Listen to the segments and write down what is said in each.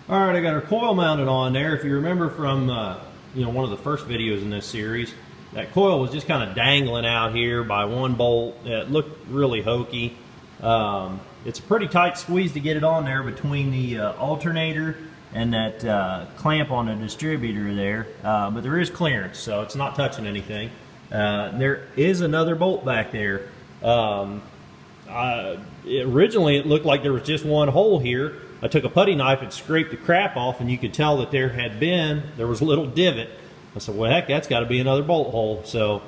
All right, I got our coil mounted on there. If you remember from one of the first videos in this series, that coil was just kind of dangling out here by one bolt. It looked really hokey. It's a pretty tight squeeze to get it on there between the alternator and that clamp on the distributor there, but there is clearance, so it's not touching anything. There is another bolt back there. Originally it looked like there was just one hole here. I took a putty knife and scraped the crap off, and you could tell that there was a little divot. I said, well, heck, that's got to be another bolt hole. So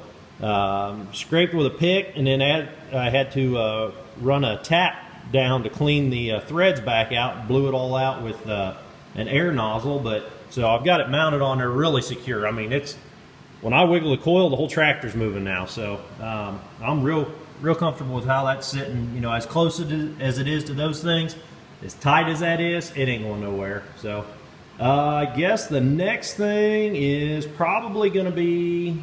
scraped with a pick, and then I had to run a tap down to clean the threads back out, blew it all out with an air nozzle. But so I've got it mounted on there really secure. I mean, when I wiggle the coil, the whole tractor's moving now. So I'm real comfortable with how that's sitting. As close as it is to those things, as tight as that is, it ain't going nowhere. So I guess the next thing is probably going to be,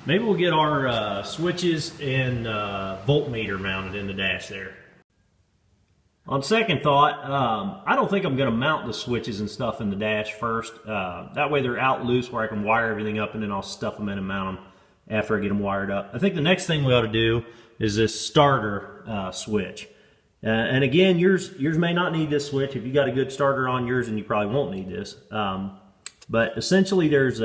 maybe we'll get our switches and voltmeter mounted in the dash there. On second thought, I don't think I'm going to mount the switches and stuff in the dash first. That way they're out loose where I can wire everything up, and then I'll stuff them in and mount them after I get them wired up. I think the next thing we ought to do is this starter switch. And again, yours may not need this switch. If you got a good starter on yours, and you probably won't need this. But essentially there's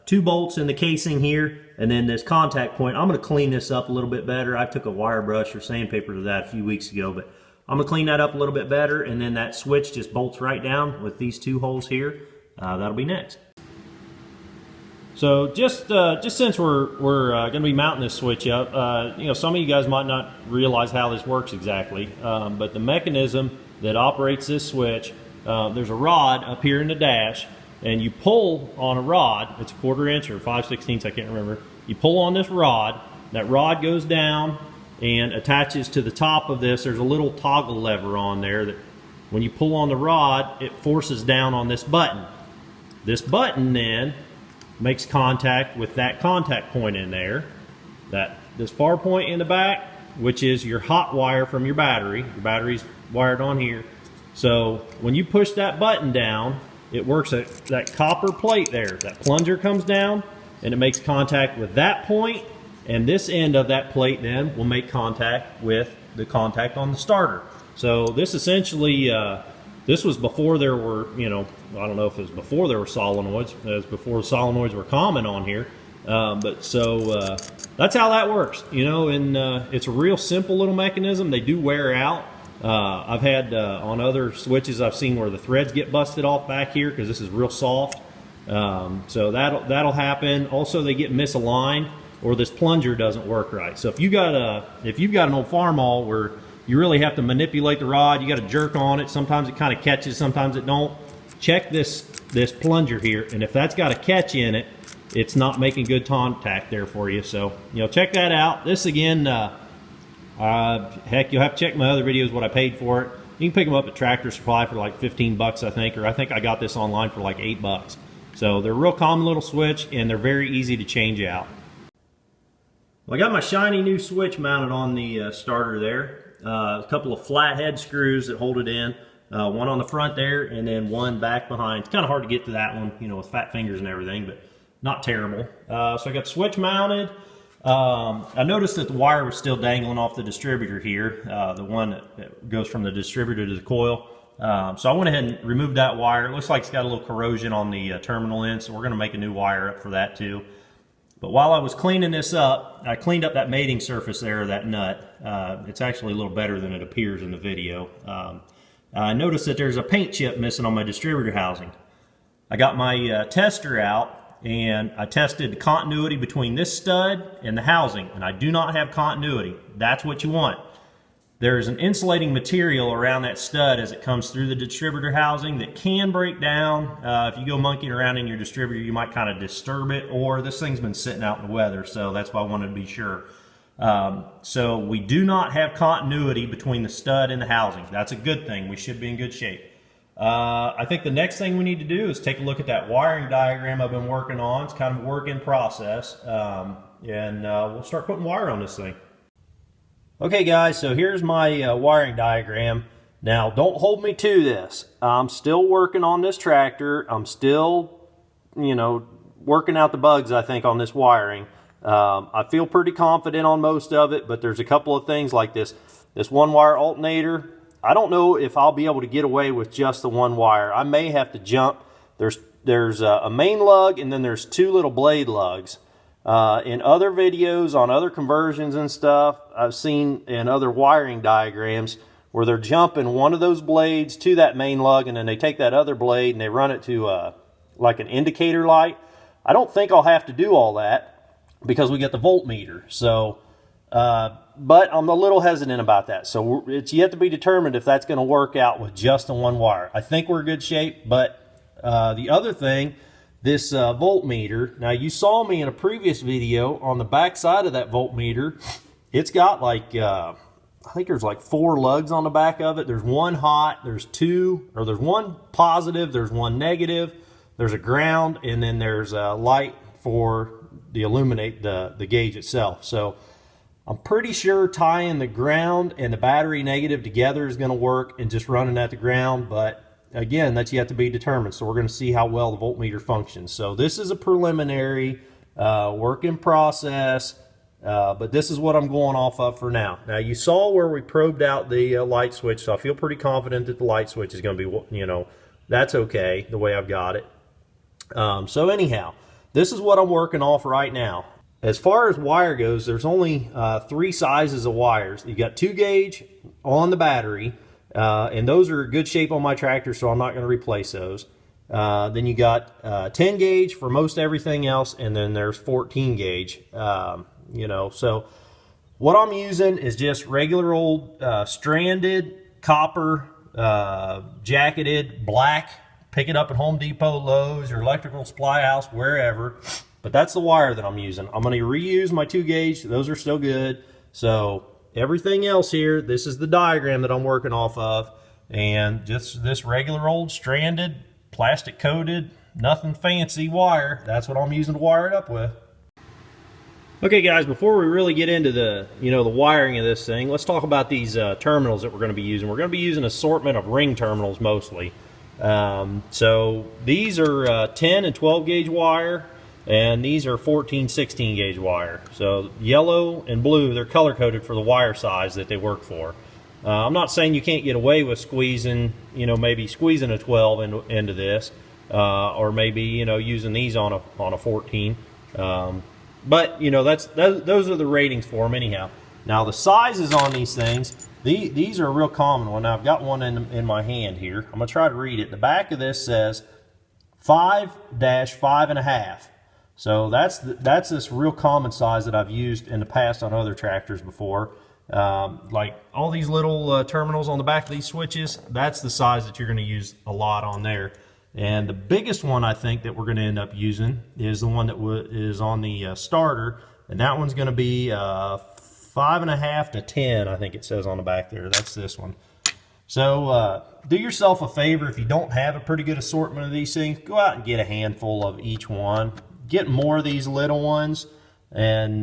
2 bolts in the casing here, and then this contact point. I'm going to clean this up a little bit better. I took a wire brush or sandpaper to that a few weeks ago, but I'm going to clean that up a little bit better, and then that switch just bolts right down with these 2 holes here. That'll be next. So just since we're going to be mounting this switch up, some of you guys might not realize how this works exactly, but the mechanism that operates this switch, there's a rod up here in the dash, and you pull on a rod. It's 1/4 inch or 5/16, I can't remember. You pull on this rod. That rod goes down and attaches to the top of this. There's a little toggle lever on there that when you pull on the rod, it forces down on this button. This button then makes contact with that contact point in there, this far point in the back, which is your hot wire from your battery. Your battery's wired on here. So when you push that button down, it works at that copper plate there. That plunger comes down and it makes contact with that point, and this end of that plate then will make contact with the contact on the starter. So this essentially, this was before there were, I don't know if it was before there were solenoids. It was before solenoids were common on here. That's how that works, and it's a real simple little mechanism. They do wear out. I've had on other switches I've seen where the threads get busted off back here because this is real soft. So that'll happen. Also, they get misaligned, or this plunger doesn't work right. So if you've got an old Farmall where you really have to manipulate the rod, you got to jerk on it. Sometimes it kind of catches, sometimes it don't. Check this plunger here, and if that's got a catch in it, it's not making good contact there for you. So check that out. This again, heck, you'll have to check my other videos what I paid for it. You can pick them up at Tractor Supply for like 15 bucks, I think, or I think I got this online for like 8 bucks. So they're a real common little switch, and they're very easy to change out. Well, I got my shiny new switch mounted on the starter there. A couple of flathead screws that hold it in. One on the front there, and then one back behind. It's kind of hard to get to that one, with fat fingers and everything, but not terrible. So I got the switch mounted. I noticed that the wire was still dangling off the distributor here, the one that goes from the distributor to the coil. So I went ahead and removed that wire. It looks like it's got a little corrosion on the terminal end, so we're going to make a new wire up for that too. But while I was cleaning this up, I cleaned up that mating surface there, that nut. It's actually a little better than it appears in the video. I noticed that there's a paint chip missing on my distributor housing. I got my tester out, and I tested the continuity between this stud and the housing, and I do not have continuity. That's what you want. There's an insulating material around that stud as it comes through the distributor housing that can break down. If you go monkeying around in your distributor, you might kind of disturb it, or this thing's been sitting out in the weather, so that's why I wanted to be sure. So we do not have continuity between the stud and the housing. That's a good thing. We should be in good shape. I think the next thing we need to do is take a look at that wiring diagram I've been working on. It's kind of a work in process, and we'll start putting wire on this thing. Okay guys, so here's my wiring diagram. Now, don't hold me to this. I'm still working on this tractor. I'm still, you know, working out the bugs, I think, on this wiring. I feel pretty confident on most of it, but there's a couple of things like this one wire alternator. I don't know if I'll be able to get away with just the one wire. I may have to jump. There's a main lug, and then there's 2 little blade lugs. In other videos on other conversions and stuff, I've seen in other wiring diagrams where they're jumping one of those blades to that main lug, and then they take that other blade and they run it to like an indicator light. I don't think I'll have to do all that because we get the voltmeter. So, but I'm a little hesitant about that. So it's yet to be determined if that's going to work out with just the one wire. I think we're in good shape, but the other thing, this voltmeter, now you saw me in a previous video on the back side of that voltmeter. It's got like, I think there's like 4 lugs on the back of it. There's one hot, there's one positive, there's one negative, there's a ground, and then there's a light for the illuminate the gauge itself. So I'm pretty sure tying the ground and the battery negative together is going to work and just running at the ground, but again, that's yet to be determined. So we're going to see how well the voltmeter functions. So this is a preliminary work in process, but this is what I'm going off of for now. Now you saw where we probed out the light switch, so I feel pretty confident that the light switch is going to be, you know, that's okay the way I've got it. So anyhow, this is what I'm working off right now. As far as wire goes, there's only 3 sizes of wires. You got 2 gauge on the battery, and those are in good shape on my tractor, so I'm not going to replace those. Then you got 10 gauge for most everything else, and then there's 14 gauge. You know, so what I'm using is just regular old stranded copper jacketed black. Pick it up at Home Depot, Lowe's, or electrical supply house, wherever. But that's the wire that I'm using. I'm going to reuse my 2 gauge. Those are still good. So everything else here, this is the diagram that I'm working off of. And just this regular old stranded, plastic coated, nothing fancy wire. That's what I'm using to wire it up with. Okay guys, before we really get into the, you know, the wiring of this thing, let's talk about these terminals that we're going to be using. We're going to be using an assortment of ring terminals mostly. So these are 10 and 12 gauge wire, and these are 14, 16 gauge wire. So yellow and blue, they're color coded for the wire size that they work for. I'm not saying you can't get away with squeezing, you know, maybe squeezing a 12 into this, or maybe, you know, using these on a 14. But you know, those are the ratings for them anyhow. Now the sizes on these things. These are a real common one. Now I've got one in my hand here. I'm going to try to read it. The back of this says 5-5.5. So that's this real common size that I've used in the past on other tractors before. Like all these little terminals on the back of these switches, that's the size that you're going to use a lot on there. And the biggest one I think that we're going to end up using is the one that is on the starter. And that one's going to be 5.5 to 10, I think it says on the back there. That's this one. So do yourself a favor, if you don't have a pretty good assortment of these things, go out and get a handful of each one. Get more of these little ones, and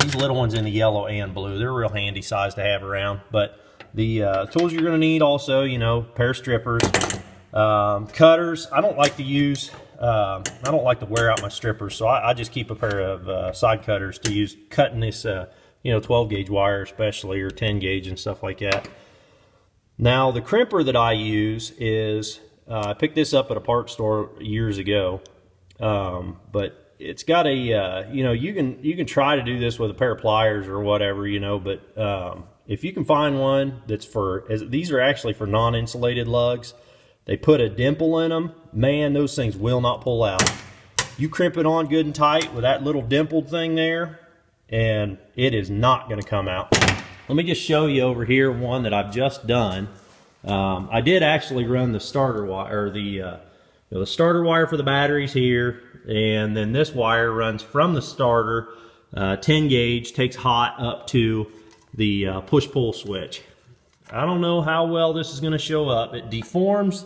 these little ones in the yellow and blue. They're a real handy size to have around. But the tools you're going to need also, you know, pair of strippers, cutters. I don't like to use, I don't like to wear out my strippers, so I just keep a pair of side cutters to use cutting this, you know, 12 gauge wire especially, or 10 gauge and stuff like that. Now the crimper that I use is, I picked this up at a parts store years ago, but it's got a, you know, you can try to do this with a pair of pliers or whatever, you know, but if you can find one that's these are actually for non-insulated lugs. They put a dimple in them. Man, those things will not pull out. You crimp it on good and tight with that little dimpled thing there, and it is not going to come out. Let me just show you over here one that I've just done. I did actually run the starter wire, or the starter wire for the batteries here, and then this wire runs from the starter, 10 gauge, takes hot up to the push-pull switch. I don't know how well this is going to show up. It deforms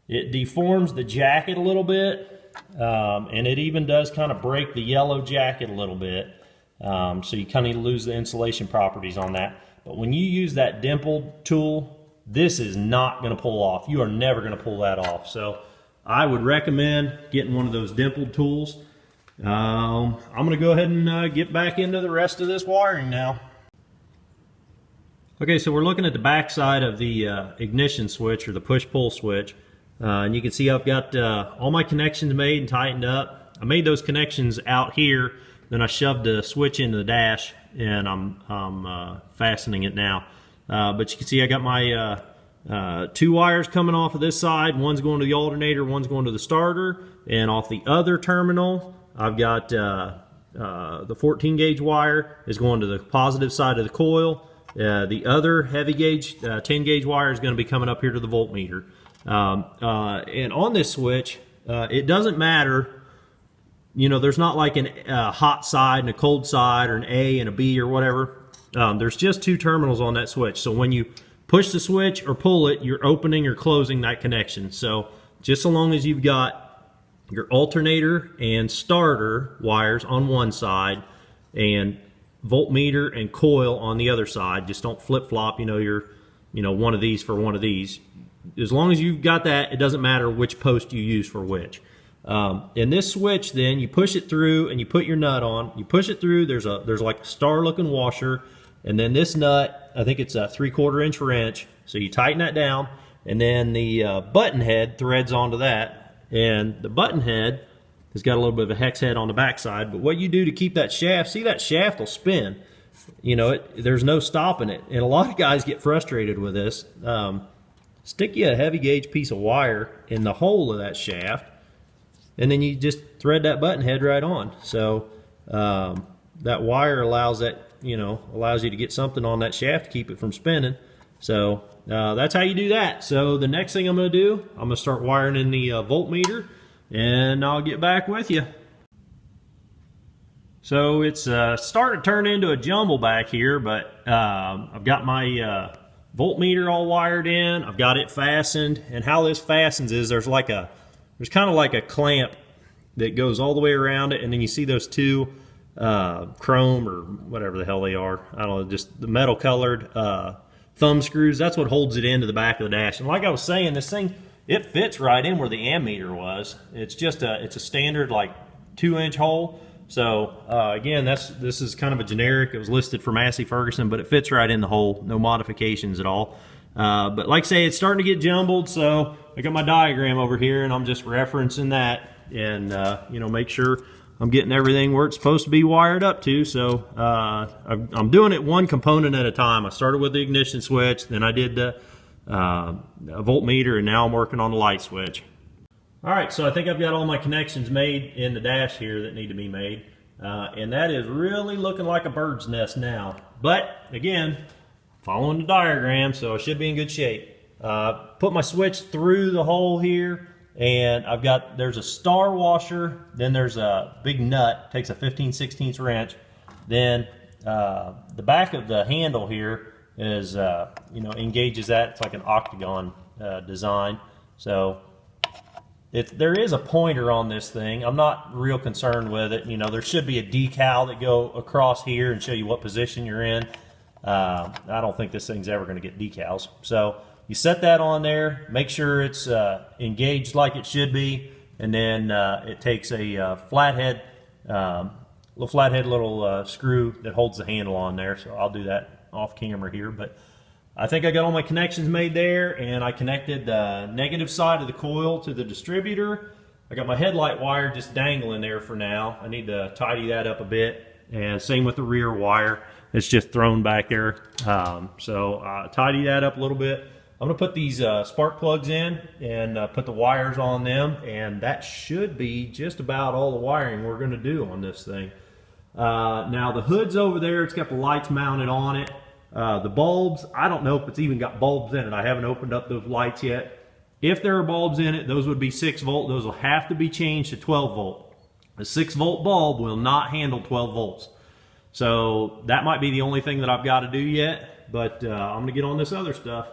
the jacket a little bit, and it even does kind of break the yellow jacket a little bit. So you kind of lose the insulation properties on that. But when you use that dimpled tool, this is not going to pull off. You are never going to pull that off. So I would recommend getting one of those dimpled tools. I'm going to go ahead and get back into the rest of this wiring now. Okay, so we're looking at the back side of the ignition switch, or the push-pull switch. And you can see I've got all my connections made and tightened up. I made those connections out here, then I shoved the switch into the dash, and I'm fastening it now. But you can see I got my 2 wires coming off of this side. One's going to the alternator, one's going to the starter. And off the other terminal, I've got the 14 gauge wire is going to the positive side of the coil. The other heavy gauge 10 gauge wire is going to be coming up here to the voltmeter. And on this switch, it doesn't matter, you know, there's not like a hot side and a cold side, or an A and a B or whatever. There's just 2 terminals on that switch. So when you push the switch or pull it, you're opening or closing that connection. So just so long as you've got your alternator and starter wires on one side and voltmeter and coil on the other side, just don't flip-flop, one of these for one of these. As long as you've got that, it doesn't matter which post you use for which. In this switch, then you push it through and you put your nut on. You push it through. There's like a star-looking washer, and then this nut, I think it's a 3/4 inch wrench. So you tighten that down, and then the button head threads onto that. And the button head has got a little bit of a hex head on the back side. But what you do to keep that shaft, see, that shaft will spin. There's no stopping it. And a lot of guys get frustrated with this. Stick you a heavy gauge piece of wire in the hole of that shaft, and then you just thread that button head right on. So that wire allows you to get something on that shaft to keep it from spinning. So that's how you do that. So the next thing I'm going to do, I'm going to start wiring in the voltmeter, and I'll get back with you. So it's starting to turn into a jumble back here, but I've got my voltmeter all wired in. I've got it fastened, and how this fastens is there's kind of like a clamp that goes all the way around it, and then you see those 2 chrome or whatever the hell they are, I don't know, just the metal colored thumb screws. That's what holds it into the back of the dash. And like I was saying, this thing, it fits right in where the ammeter was. It's just it's a standard like 2-inch hole. So again, this is kind of a generic. It was listed for Massey Ferguson, but it fits right in the hole. No modifications at all. But like I say, it's starting to get jumbled. So I got my diagram over here, and I'm just referencing that, and make sure I'm getting everything where it's supposed to be wired up to. So I'm doing it one component at a time. I started with the ignition switch, then I did the voltmeter, and now I'm working on the light switch. All right, so I think I've got all my connections made in the dash here that need to be made. And that is really looking like a bird's nest now. But again, following the diagram, so I should be in good shape. Put my switch through the hole here, and there's a star washer, then there's a big nut, takes a 15/16 wrench. Then the back of the handle here is, engages that. It's like an octagon design. So there is a pointer on this thing. I'm not real concerned with it. There should be a decal that go across here and show you what position you're in. I don't think this thing's ever going to get decals. So you set that on there, make sure it's engaged like it should be, and then it takes a flathead little screw that holds the handle on there. So I'll do that off camera here, but I think I got all my connections made there, and I connected the negative side of the coil to the distributor. I got my headlight wire just dangling there for now. I need to tidy that up a bit, and same with the rear wire. It's just thrown back there. So tidy that up a little bit. I'm going to put these spark plugs in and put the wires on them, and that should be just about all the wiring we're going to do on this thing. Now the hood's over there. It's got the lights mounted on it. The bulbs, I don't know if it's even got bulbs in it. I haven't opened up those lights yet. If there are bulbs in it, those would be 6 volt. Those will have to be changed to 12 volt. A 6 volt bulb will not handle 12 volts. So that might be the only thing that I've got to do yet, but I'm going to get on this other stuff.